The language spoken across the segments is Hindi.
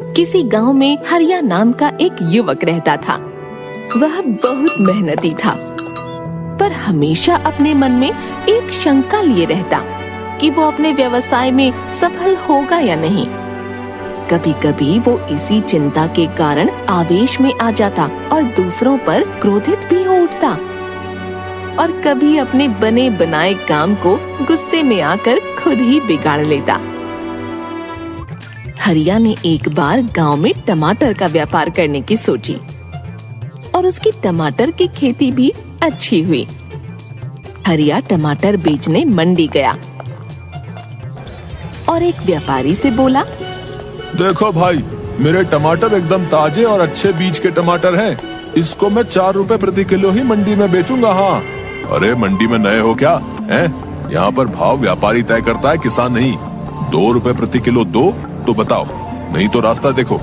किसी गांव में हरिया नाम का एक युवक रहता था। वह बहुत मेहनती था, पर हमेशा अपने मन में एक शंका लिए रहता कि वो अपने व्यवसाय में सफल होगा या नहीं। कभी कभी वो इसी चिंता के कारण आवेश में आ जाता और दूसरों पर क्रोधित भी हो उठता, और कभी अपने बने बनाए काम को गुस्से में आकर खुद ही बिगाड़ लेता। हरिया ने एक बार गांव में टमाटर का व्यापार करने की सोची और उसकी टमाटर की खेती भी अच्छी हुई। हरिया टमाटर बेचने मंडी गया और एक व्यापारी से बोला, देखो भाई, मेरे टमाटर एकदम ताजे और अच्छे बीज के टमाटर हैं। इसको मैं 4 रुपए प्रति किलो ही मंडी में बेचूंगा। हाँ। अरे मंडी में नए हो क्या? हैं? यहाँ पर भाव व्यापारी तय करता है, किसान नहीं। 2 रुपए प्रति किलो दो तो बताओ, नहीं तो रास्ता देखो।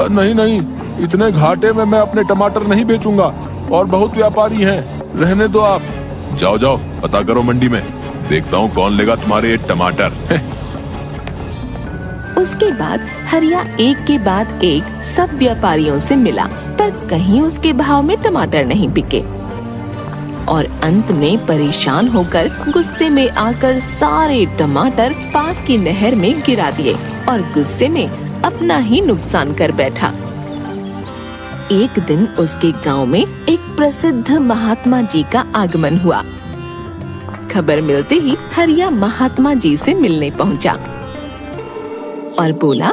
नहीं, इतने घाटे में मैं अपने टमाटर नहीं बेचूंगा और बहुत व्यापारी हैं। रहने दो आप। जाओ पता करो मंडी में, देखता हूँ कौन लेगा तुम्हारे ये टमाटर। उसके बाद हरिया एक के बाद एक सब व्यापारियों से मिला, पर कहीं उसके भाव में टमाटर नहीं बिके और अंत में परेशान होकर गुस्से में आकर सारे टमाटर पास की नहर में गिरा दिए और गुस्से में अपना ही नुकसान कर बैठा। एक दिन उसके गांव में एक प्रसिद्ध महात्मा जी का आगमन हुआ। खबर मिलते ही हरिया महात्मा जी से मिलने पहुंचा और बोला,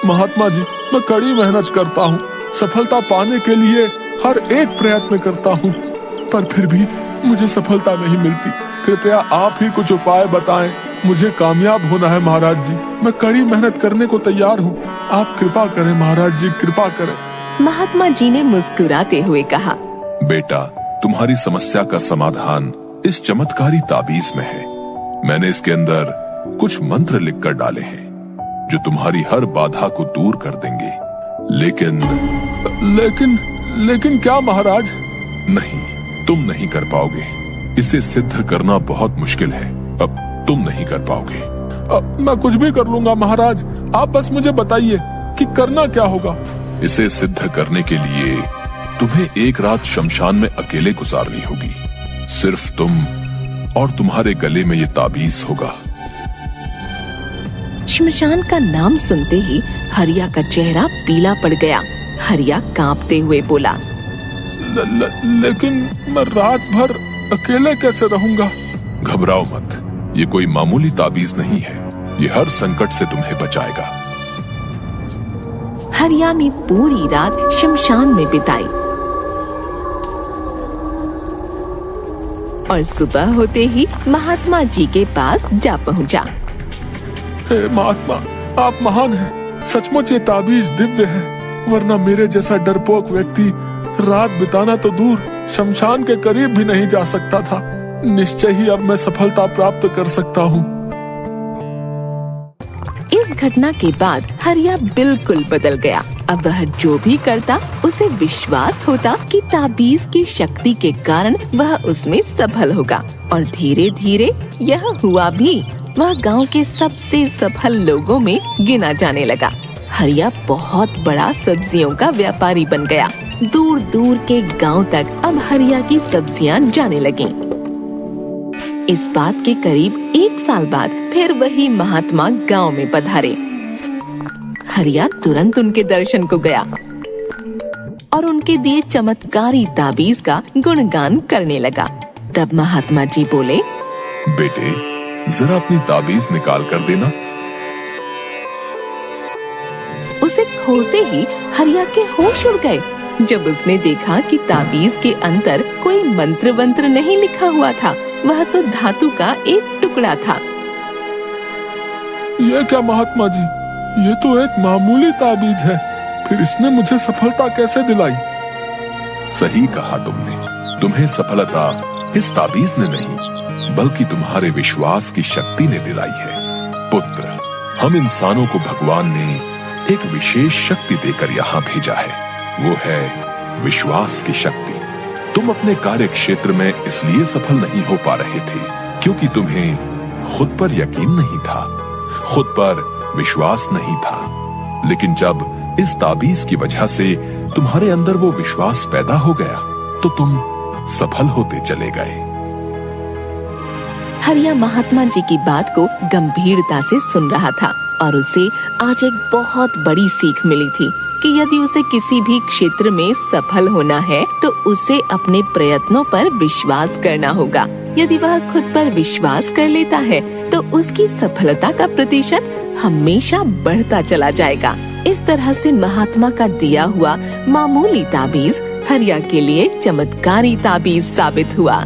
महात्मा जी, मैं कड़ी मेहनत करता हूँ, सफलता पाने के लिए हर एक प्रयत्न करता हूँ, पर फिर भी मुझे सफलता नहीं मिलती। कृपया आप ही कुछ उपाय बताएं। मुझे कामयाब होना है महाराज जी। मैं कड़ी मेहनत करने को तैयार हूँ। आप कृपा करें महाराज जी, कृपा करें। महात्मा जी ने मुस्कुराते हुए कहा, बेटा, तुम्हारी समस्या का समाधान इस चमत्कारी ताबीज में है। मैंने इसके अंदर कुछ मंत्र लिखकर डाले हैं जो तुम्हारी हर बाधा को दूर कर देंगे। लेकिन क्या महाराज? नहीं, तुम नहीं कर पाओगे। इसे सिद्ध करना बहुत मुश्किल है। अब तुम नहीं कर पाओगे। मैं कुछ भी कर लूंगा महाराज, आप बस मुझे बताइए कि करना क्या होगा। इसे सिद्ध करने के लिए तुम्हें एक रात शमशान में अकेले गुजारनी होगी। सिर्फ तुम और तुम्हारे गले में ये ताबीज होगा। शमशान का नाम सुनते ही हरिया का चेहरा पीला पड़ गया। हरिया कांपते हुए बोला, लेकिन मैं रात भर अकेले कैसे रहूंगा? घबराओ मत, ये कोई मामूली ताबीज नहीं है। ये हर संकट से तुम्हें बचाएगा। हरिया ने पूरी रात शमशान में बिताई और सुबह होते ही महात्मा जी के पास जा पहुंचा। हे महात्मा, आप महान हैं। सचमुच ये ताबीज दिव्य है, वरना मेरे जैसा डरपोक व्यक्ति रात बिताना तो दूर, शमशान के करीब भी नहीं जा सकता था। निश्चय ही अब मैं सफलता प्राप्त कर सकता हूँ। इस घटना के बाद हरिया बिल्कुल बदल गया। अब वह जो भी करता उसे विश्वास होता कि ताबीज की शक्ति के कारण वह उसमें सफल होगा, और धीरे धीरे यह हुआ भी। वह गांव के सबसे सफल लोगों में गिना जाने लगा। हरिया बहुत बड़ा सब्जियों का व्यापारी बन गया। दूर दूर के गांव तक अब हरिया की सब्जियां जाने लगीं। इस बात के करीब 1 साल बाद फिर वही महात्मा गांव में पधारे। हरिया तुरंत उनके दर्शन को गया और उनके दिए चमत्कारी ताबीज का गुणगान करने लगा। तब महात्मा जी बोले, बेटे, जरा अपनी ताबीज निकाल कर देना। उसे खोलते ही हरिया के होश उड़ गए जब उसने देखा कि ताबीज के अंदर कोई मंत्र वंत्र नहीं लिखा हुआ था, वह तो धातु का एक टुकड़ा था। ये क्या महात्मा जी, ये तो एक मामूली ताबीज है, फिर इसने मुझे सफलता कैसे दिलाई? सही कहा तुमने, तुम्हें सफलता इस ताबीज ने नहीं बल्कि तुम्हारे विश्वास की शक्ति ने दिलाई है। पुत्र, हम इंसानों को भगवान ने एक विशेष शक्ति देकर यहाँ भेजा है, वो है विश्वास की शक्ति। तुम अपने कार्य क्षेत्र में इसलिए सफल नहीं हो पा रहे थे क्योंकि तुम्हें खुद पर यकीन नहीं था, खुद पर विश्वास नहीं था। लेकिन जब इस ताबीज की वजह से तुम्हारे अंदर वो विश्वास पैदा हो गया तो तुम सफल होते चले गए। हरिया महात्मा जी की बात को गंभीरता से सुन रहा था और उसे आज एक बहुत बड़ी सीख मिली थी कि यदि उसे किसी भी क्षेत्र में सफल होना है तो उसे अपने प्रयत्नों पर विश्वास करना होगा। यदि वह खुद पर विश्वास कर लेता है तो उसकी सफलता का प्रतिशत हमेशा बढ़ता चला जाएगा। इस तरह से महात्मा का दिया हुआ मामूली ताबीज हरिया के लिए चमत्कारी ताबीज साबित हुआ।